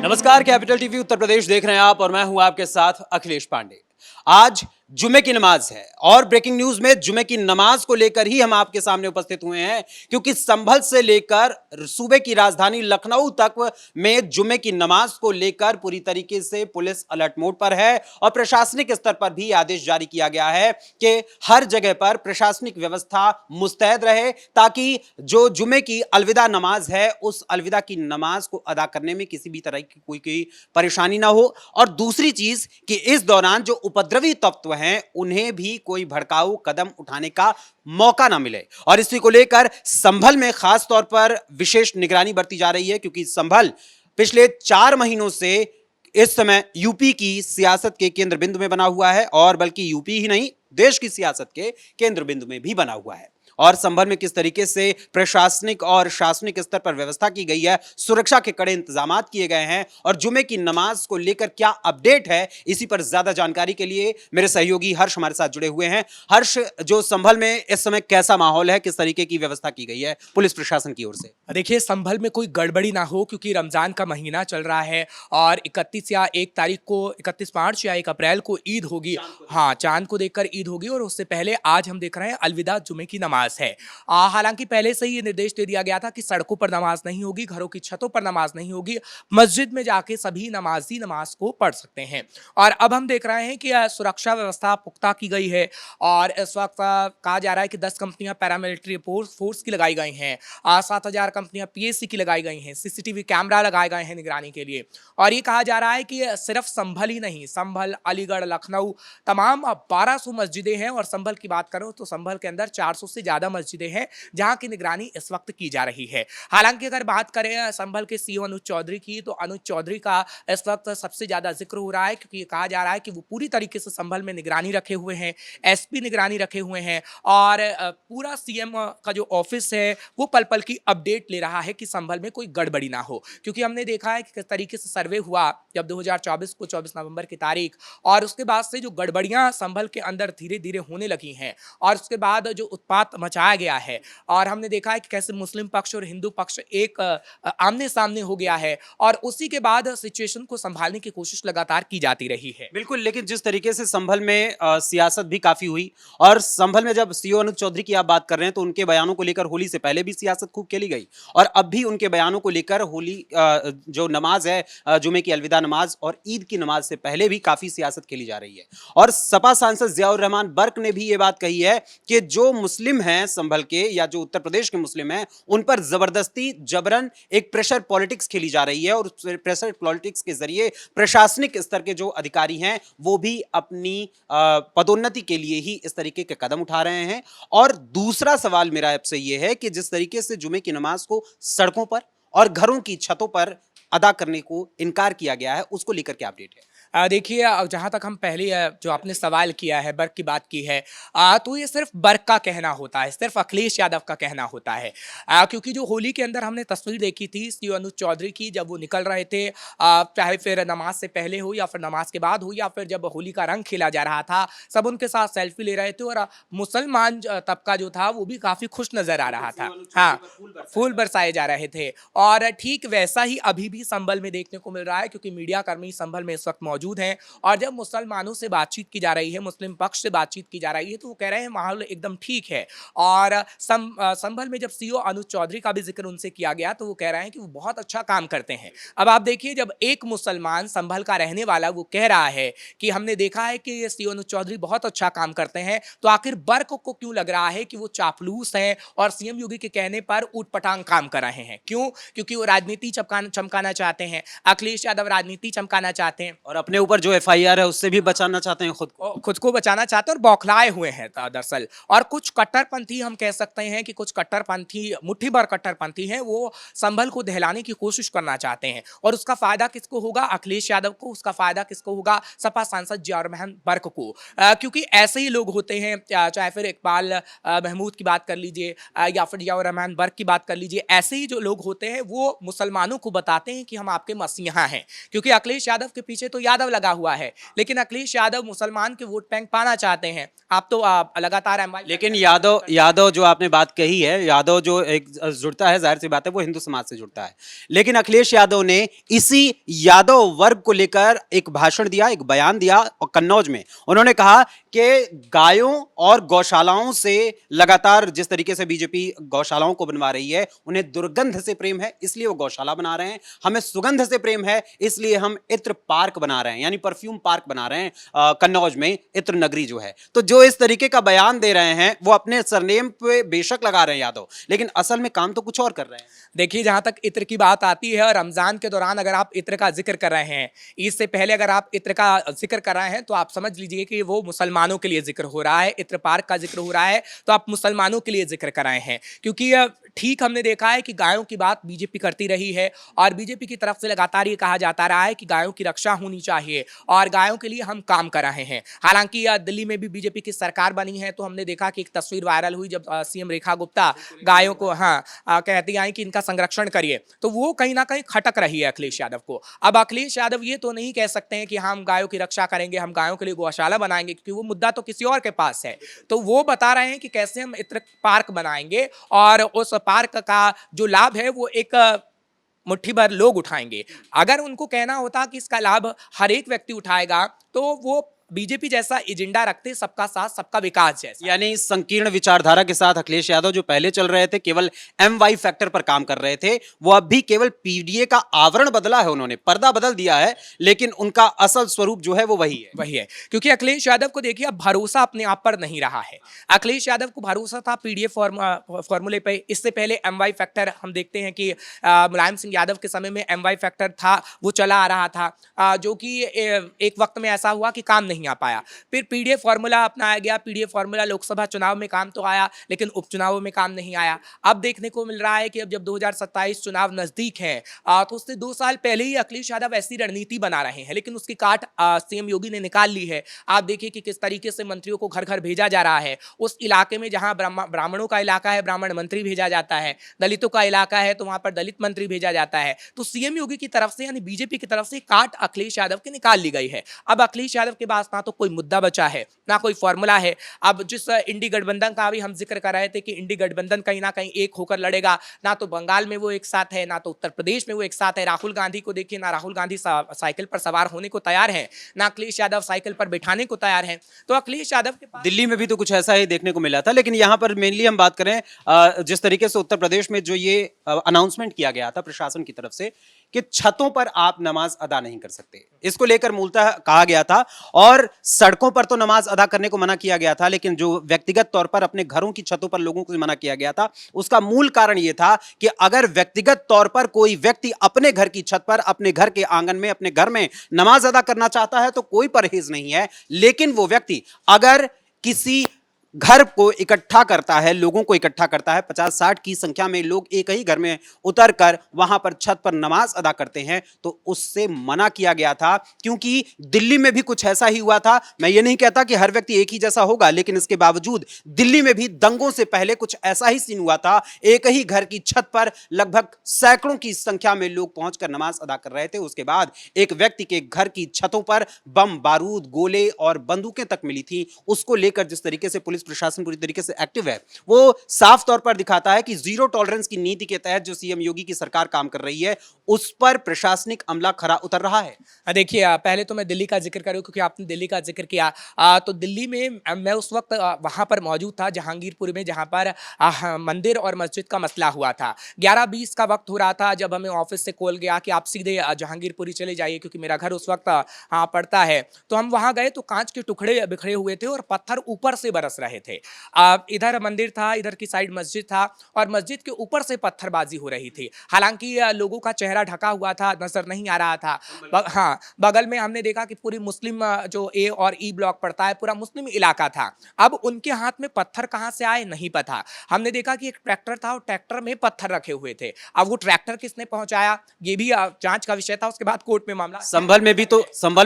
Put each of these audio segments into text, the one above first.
नमस्कार, capital TV Uttar Pradesh देख रहे हैं आप और मैं हूं आपके साथ अखिलेश पांडे। आज जुमे की नमाज है और ब्रेकिंग न्यूज में जुमे की नमाज को लेकर ही हम आपके सामने उपस्थित हुए हैं, क्योंकि संभल से लेकर सूबे की राजधानी लखनऊ तक में जुमे की नमाज को लेकर पूरी तरीके से पुलिस अलर्ट मोड पर है और प्रशासनिक स्तर पर भी आदेश जारी किया गया है कि हर जगह पर प्रशासनिक व्यवस्था मुस्तैद रहे, ताकि जो जुमे की अलविदा नमाज है उस अलविदा की नमाज को अदा करने में किसी भी तरह की कोई परेशानी ना हो। और दूसरी चीज कि इस दौरान जो उपद्रवी तत्व हैं उन्हें भी कोई भड़काऊ कदम उठाने का मौका ना मिले, और इसी को लेकर संभल में खास तौर पर विशेष निगरानी बरती जा रही है, क्योंकि संभल पिछले 4 महीनों से इस समय यूपी की सियासत के केंद्र बिंदु में बना हुआ है, और बल्कि यूपी ही नहीं देश की सियासत के केंद्र बिंदु में भी बना हुआ है। और संभल में किस तरीके से प्रशासनिक और शासनिक स्तर पर व्यवस्था की गई है, सुरक्षा के कड़े इंतजाम किए गए हैं, और जुमे की नमाज को लेकर क्या अपडेट है, इसी पर ज्यादा जानकारी के लिए मेरे सहयोगी हर्ष हमारे साथ जुड़े हुए हैं। हर्ष, जो संभल में इस समय कैसा माहौल है, किस तरीके की व्यवस्था की गई है पुलिस प्रशासन की ओर से? देखिए, संभल में कोई गड़बड़ी ना हो, क्योंकि रमजान का महीना चल रहा है और 31 या 1 तारीख को 31 मार्च या 1 अप्रैल को ईद होगी। हाँ, चांद को देखकर ईद होगी, और उससे पहले आज हम देख रहे हैं अलविदा जुमे की नमाज है। हालांकि पहले से ही ये निर्देश दे दिया गया था कि सड़कों पर नमाज नहीं होगी, घरों की छतों पर नमाज नहीं होगी, मस्जिद में जाके सभी नमाजी नमाज को पढ़ सकते हैं। और अब हम देख रहे हैं कि सुरक्षा व्यवस्था पुख्ता की गई है, और इस वक्त कहा जा रहा है कि 10 कंपनियां पैरामिलिट्री फोर्स की लगाई गई हैं, 7,000 कंपनियां पीएससी की लगाई गई हैं, सीसीटीवी कैमरा लगाए गए हैं निगरानी के लिए। और ये कहा जा रहा है कि सिर्फ संभल ही नहीं, संभल, अलीगढ़, लखनऊ तमाम 1200 मस्जिदें हैं, और संभल की बात करो तो संभल के अंदर 400 से ज्यादा मस्जिदें हैं जहां की निगरानी इस वक्त की जा रही है। हालांकि अगर बात करें संभल के सीओ अनुज चौधरी की, तो अनुज चौधरी का इस वक्त सबसे ज्यादा जिक्र हो रहा है, क्योंकि कहा जा रहा है कि वो पूरी तरीके से संभल में निगरानी रखे हुए हैं, एसपी निगरानी रखे हुए हैं, और पूरा सीएम का जो ऑफिस है वो पल पल की अपडेट ले रहा है कि संभल में कोई गड़बड़ी ना हो। क्योंकि हमने देखा है कि किस तरीके से सर्वे हुआ जब 2024 को 24 नवंबर की तारीख, और उसके बाद से जो गड़बड़ियां संभल के अंदर धीरे धीरे होने लगी हैं, और उसके बाद जो उत्पात मचाया गया है, और हमने देखा है कि कैसे मुस्लिम पक्ष और हिंदू पक्ष एक आमने सामने हो गया है, और उसी के बाद सिचुएशन को संभालने की कोशिश लगातार की जाती रही है। बिल्कुल, लेकिन जिस तरीके से संभल में सियासत भी काफी हुई, और संभल में जब सीओ अनुज चौधरी की आप बात कर रहे हैं तो उनके बयानों को लेकर होली से पहले भी सियासत खूब खेली गई, और अब भी उनके बयानों को लेकर होली जो नमाज है, जुमे की अलविदा नमाज और ईद की नमाज से पहले भी काफी सियासत खेली जा रही है। और सपा सांसद जियाउर रहमान बर्क ने भी ये बात कही है कि जो मुस्लिम हैं संभल के या जो उत्तर प्रदेश के मुस्लिम हैं, उन पर जबरदस्ती जबरन एक प्रेशर पॉलिटिक्स खेली जा रही है, और उस प्रेशर पॉलिटिक्स के जरिए प्रशासनिक स्तर के जो अधिकारी हैं वो भी अपनी पदोन्नति के लिए ही इस तरीके के कदम उठा रहे हैं। और दूसरा सवाल मेरा आपसे ये है कि जिस तरीके से जुमे की नमाज को सड़कों पर और घरों की छतों पर अदा करने को इनकार किया गया है, उसको लेकर क्या अपडेट है? देखिए, जहाँ तक हम पहले जो आपने सवाल किया है, बर्क की बात की है, तो ये सिर्फ बर्क का कहना होता है, सिर्फ अखिलेश यादव का कहना होता है। क्योंकि जो होली के अंदर हमने तस्वीर देखी थी सीओ अनुज चौधरी की, जब वो निकल रहे थे, चाहे फिर नमाज से पहले हो या फिर नमाज के बाद हो, या फिर जब होली का रंग खेला जा रहा था, सब उनके साथ सेल्फी ले रहे थे, और मुसलमान तबका जो था वो भी काफी खुश नजर आ रहा था। हाँ, फूल बरसाए जा रहे थे, और ठीक वैसा ही अभी भी संभल में देखने को मिल रहा है, क्योंकि मीडिया कर्मी संभल में इस वक्त मौजूद हैं, और जब मुसलमानों से बातचीत की जा रही है, मुस्लिम पक्ष से बातचीत की जा रही है, तो वो कह रहे हैं माहौल एकदम ठीक है। और संभल में जब सीओ अनुज चौधरी का भी जिक्र उनसे किया गया, तो वो कह रहे हैं कि वो बहुत अच्छा काम करते हैं। अब आप देखिए, जब एक मुसलमान संभल का रहने वाला वो कह रहा है कि हमने देखा है कि ये सीओ अनुज चौधरी बहुत अच्छा काम करते हैं, तो आखिर बर्क को क्यों लग रहा है कि वो चापलूस हैं और सीएम योगी के कहने पर ऊटपटांग काम कर रहे हैं? क्यों? क्योंकि वो राजनीति चमकाना चाहते हैं, अखिलेश यादव राजनीति चमकाना चाहते हैं, और अपने ऊपर जो एफआईआर है उससे भी बचाना चाहते हैं खुद को बचाना चाहते हैं, और बौखलाए हुए हैं दरअसल। और कुछ कट्टरपंथी, हम कह सकते हैं कि कुछ कट्टरपंथी, मुट्ठी भर कट्टरपंथी हैं, वो संभल को दहलाने की कोशिश करना चाहते हैं, और उसका फायदा किसको होगा? अखिलेश यादव को। उसका फायदा किसको होगा? सपा सांसद जियाउर रहमान बर्क को। क्योंकि ऐसे ही लोग होते हैं, चाहे फिर इकबाल महमूद की बात कर लीजिए, या फिर जियाउर रहमान बर्क की बात कर लीजिए, ऐसे ही जो लोग होते हैं वो मुसलमानों को बताते हैं कि हम आपके मसीहा हैं। क्योंकि अखिलेश यादव के पीछे तो याद यादव लगा हुआ है, लेकिन अखिलेश यादव मुसलमान के वोट बैंक पाना चाहते हैं। आप तो लगातार लेकिन यादव जो आपने बात कही है, यादव जो एक जुड़ता है, जाहिर सी बात है वो हिंदू समाज से जुड़ता है। लेकिन अखिलेश यादव ने इसी यादव वर्ग को लेकर एक भाषण दिया, एक बयान दिया, और कन्नौज में उन्होंने कहा कि गायों और गौशालाओं से लगातार जिस तरीके से बीजेपी गौशालाओं को बनवा रही है, उन्हें दुर्गंध से प्रेम है इसलिए वो गौशाला बना रहे हैं, हमें सुगंध से प्रेम है इसलिए हम इत्र पार्क बना रहे हैं, यानी परफ्यूम पार्क बना रहे हैं कन्नौज में, इत्र नगरी जो है। तो जो इस तरीके का बयान दे रहे हैं वो अपने सरनेम पे बेशक लगा रहे हैं यादव, लेकिन असल में काम तो कुछ और कर रहे हैं। देखिए, जहां तक इत्र की बात आती है, रमजान के दौरान अगर आप इत्र का जिक्र कर रहे हैं, ईद से पहले अगर आप इत्र का जिक्र कर रहे हैं, तो आप समझ लीजिए कि वो मुसलमानों के लिए जिक्र हो रहा है। इत्र पार्क का जिक्र हो रहा है तो आप मुसलमानों के लिए जिक्र कर रहे हैं, क्योंकि ठीक हमने देखा है कि गायों की बात बीजेपी करती रही है और बीजेपी की तरफ से लगातार ये कहा जाता रहा है कि गायों की रक्षा होनी चाहिए और गायों के लिए हम काम कर रहे हैं। हालांकि दिल्ली में भी बीजेपी की सरकार बनी है, तो हमने देखा कि एक तस्वीर वायरल हुई जब सीएम रेखा गुप्ता गायों को कहती आई कि इनका संरक्षण करिए, तो वो कहीं ना कहीं खटक रही है अखिलेश यादव को। अब अखिलेश यादव ये तो नहीं कह सकते हैं कि हम गायों की रक्षा करेंगे, हम गायों के लिए गौशाला बनाएंगे, क्योंकि वो मुद्दा तो किसी और के पास है। तो वो बता रहे हैं कि कैसे हम इत्र पार्क बनाएंगे और उस पार्क का जो लाभ है वो एक मुट्ठी भर लोग उठाएंगे। अगर उनको कहना होता कि इसका लाभ हर एक व्यक्ति उठाएगा, तो वो बीजेपी जैसा एजेंडा रखते, सबका साथ सबका विकास जैसा। यानी संकीर्ण विचारधारा के साथ अखिलेश यादव जो पहले चल रहे थे, केवल MY फैक्टर पर काम कर रहे थे, वो अब भी केवल पीडीए का आवरण बदला है, उन्होंने पर्दा बदल दिया है, लेकिन उनका असल स्वरूप जो है वो वही है। क्योंकि अखिलेश यादव को देखिए अब भरोसा अपने आप पर नहीं रहा है। अखिलेश यादव को भरोसा था पीडीए फॉर्मूले पे। इससे पहले MY फैक्टर हम देखते हैं कि मुलायम सिंह यादव के समय में MY फैक्टर था, वो चला आ रहा था, जो कि एक वक्त में ऐसा हुआ कि काम नहीं आ पाया। फिर पीडीए फॉर्मूला अपनाया गया। पीडीए फॉर्मूला लोकसभा चुनाव में काम तो आया, लेकिन उपचुनावों में काम नहीं आया। अब देखने को मिल रहा है कि अब जब 2027 चुनाव नजदीक है, तो उससे 2 साल पहले ही अखिलेश यादव ऐसी रणनीति बना रहे हैं, लेकिन उसकी काट सीएम योगी ने निकाल ली है। आप देखिए कि किस तरीके से मंत्रियों को घर घर भेजा जा रहा है। उस इलाके में जहां ब्राह्मणों का इलाका है, ब्राह्मण मंत्री भेजा जाता है, दलितों का इलाका है तो वहां पर दलित मंत्री भेजा जाता है। तो सीएम योगी की तरफ से यानी बीजेपी की तरफ से काट अखिलेश यादव की निकाल ली गई है। अब अखिलेश यादव के पास ना तो कोई मुद्दा बचा है, ना कोई फॉर्मूला है। अब जिस इंडी गठबंधन का भी हम जिक्र कर रहे थे कि इंडी गठबंधन कहीं ना कहीं एक होकर लड़ेगा, ना तो बंगाल में वो एक साथ है, ना तो उत्तर प्रदेश में वो एक साथ है। राहुल गांधी को देखिए, ना राहुल गांधी साइकिल पर सवार होने को तैयार है, ना अखिलेश यादव साइकिल पर बिठाने को तैयार है। तो अखिलेश यादव के पास दिल्ली में भी तो कुछ ऐसा ही देखने को मिला था, लेकिन यहां पर मेनली हम बात करें जिस तरीके से उत्तर प्रदेश में जो ये अनाउंसमेंट किया गया था प्रशासन की तरफ से कि छतों पर आप नमाज अदा नहीं कर सकते, इसको लेकर मूलतः कहा गया था। और सड़कों पर तो नमाज अदा करने को मना किया गया था, लेकिन जो व्यक्तिगत तौर पर अपने घरों की छतों पर लोगों को मना किया गया था, उसका मूल कारण यह था कि अगर व्यक्तिगत तौर पर कोई व्यक्ति अपने घर की छत पर, अपने घर के आंगन में, अपने घर में नमाज अदा करना चाहता है तो कोई परहेज नहीं है। लेकिन वो व्यक्ति अगर किसी घर को इकट्ठा करता है, लोगों को इकट्ठा करता है, 50-60 की संख्या में लोग एक ही घर में उतरकर वहां पर छत पर नमाज अदा करते हैं, तो उससे मना किया गया था। क्योंकि दिल्ली में भी कुछ ऐसा ही हुआ था। मैं ये नहीं कहता कि हर व्यक्ति एक ही जैसा होगा, लेकिन इसके बावजूद दिल्ली में भी दंगों से पहले कुछ ऐसा ही सीन हुआ था। एक ही घर की छत पर लगभग सैकड़ों की संख्या में लोग पहुंचकर नमाज अदा कर रहे थे। उसके बाद एक व्यक्ति के घर की छतों पर बम, बारूद, गोले और बंदूकें तक मिली थी। उसको लेकर जिस तरीके से पुलिस प्रशासन पूरी तरीके से एक्टिव है, वो साफ तौर पर दिखाता है कि जीरो टॉलरेंस की नीति के तहत जो सीएम योगी की सरकार काम कर रही है, उस पर प्रशासनिक अमला खरा उतर रहा है। देखिए, पहले तो मैं दिल्ली का जिक्र करूं क्योंकि आपने दिल्ली का जिक्र किया। तो दिल्ली में मैं उस वक्त वहां पर मौजूद था जहांगीरपुर में, जहां पर मंदिर और मस्जिद का मसला हुआ था। 11:20 का वक्त हो रहा था जब हमें ऑफिस से कॉल गया कि आप सीधे जहांगीरपुरी चले जाइए, क्योंकि मेरा घर उस वक्त पड़ता है। तो हम वहां गए तो कांच के टुकड़े बिखरे हुए थे और पत्थर ऊपर से बरस रहे थे। इधर मंदिर था, इधर की साइड मस्जिद था और मस्जिद के ऊपर से पत्थरबाजी हो रही थी। हालांकि लोगों का चेहरा ढका हुआ था, नजर नहीं आ रहा था। हाँ, बगल में हमने देखा कि पूरी मुस्लिम जो ए और ई ब्लॉक पड़ता है, पूरा मुस्लिम इलाका था। अब उनके हाथ में पत्थर कहां से आए नहीं पता। हमने देखा कि एक ट्रैक्टर था और ट्रैक्टर में पत्थर रखे हुए थे। अब वो ट्रैक्टर किसने पहुंचाया, ये भी जांच का विषय था। उसके बाद कोर्ट में मामला, संभल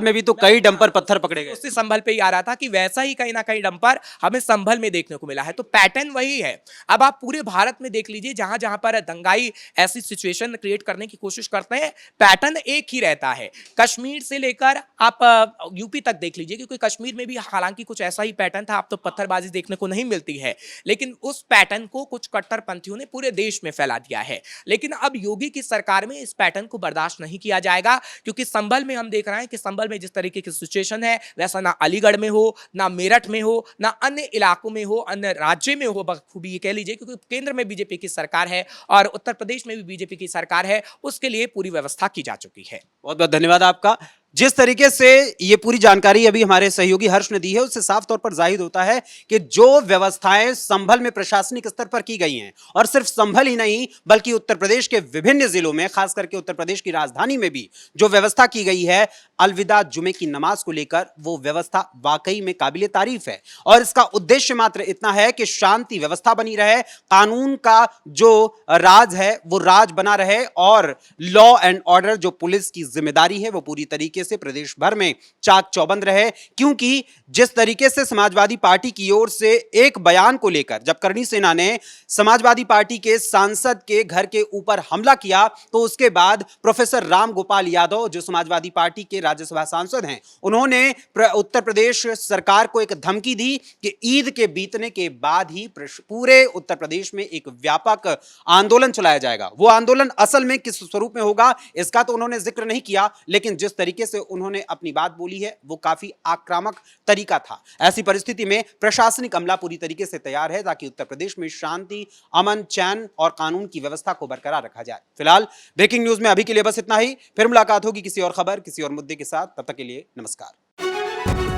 में भी तो कई डंपर पत्थर पकड़े गए। उससे संभल पे ही आ रहा था कि वैसा ही कहीं ना कहीं डंपर हमें संभल में देखने को मिला है। तो पैटर्न वही है। अब आप पूरे भारत में देख लीजिए, जहां जहां पर दंगाई ऐसी सिचुएशन क्रिएट करने की कोशिश करते हैं, पैटर्न एक ही रहता है। कश्मीर से लेकर आप यूपी तक देख लीजिए, क्योंकि कश्मीर में भी हालांकि कुछ ऐसा ही पैटर्न था। अब तो पत्थरबाजी देखने को नहीं मिलती है, लेकिन उस पैटर्न को कुछ कट्टरपंथियों ने पूरे देश में फैला दिया है। लेकिन अब योगी की सरकार में इस पैटर्न को बर्दाश्त नहीं किया जाएगा, क्योंकि संभल में हम देख रहे हैं कि संभल में जिस तरीके की सिचुएशन है, वैसा ना अलीगढ़ में हो, ना मेरठ में हो, ना अन्य इलाकों में हो, अन्य राज्य में हो बखूबी, ये कह लीजिए, क्योंकि केंद्र में बीजेपी की सरकार है और उत्तर प्रदेश में भी बीजेपी की सरकार है। उसके लिए पूरी व्यवस्था की जा चुकी है। बहुत बहुत धन्यवाद आपका। जिस तरीके से ये पूरी जानकारी अभी हमारे सहयोगी हर्ष ने दी है, उससे साफ तौर पर जाहिर होता है कि जो व्यवस्थाएं संभल में प्रशासनिक स्तर पर की गई हैं, और सिर्फ संभल ही नहीं बल्कि उत्तर प्रदेश के विभिन्न जिलों में, खास करके उत्तर प्रदेश की राजधानी में भी जो व्यवस्था की गई है अलविदा जुमे की नमाज को लेकर, वो व्यवस्था वाकई में काबिले तारीफ है। और इसका उद्देश्य मात्र इतना है कि शांति व्यवस्था बनी रहे, कानून का जो राज है वो राज बना रहे, और लॉ एंड ऑर्डर जो पुलिस की जिम्मेदारी है वो पूरी तरीके से प्रदेश भर में चाक चौबंद रहे। क्योंकि जिस तरीके से समाजवादी पार्टी की ओर से एक बयान को लेकर जब करणी सेना ने समाजवादी पार्टी के सांसद के घर के ऊपर हमला किया, तो उसके बाद प्रोफेसर राम गोपाल यादव जो समाजवादी पार्टी के राज्यसभा सांसद हैं, उन्होंने उत्तर प्रदेश सरकार को एक धमकी दी कि ईद के बीतने के बाद ही पूरे उत्तर प्रदेश में एक व्यापक आंदोलन चलाया जाएगा। वो आंदोलन असल में किस स्वरूप में होगा इसका तो उन्होंने जिक्र नहीं किया, लेकिन जिस तरीके से उन्होंने अपनी बात बोली है वो काफी आक्रामक तरीका था। ऐसी परिस्थिति में प्रशासनिक अमला पूरी तरीके से तैयार है ताकि उत्तर प्रदेश में शांति, अमन, चैन और कानून की व्यवस्था को बरकरार रखा जाए। फिलहाल ब्रेकिंग न्यूज में अभी के लिए बस इतना ही। फिर मुलाकात होगी किसी और खबर, किसी और मुद्दे के साथ। तब तक के लिए नमस्कार।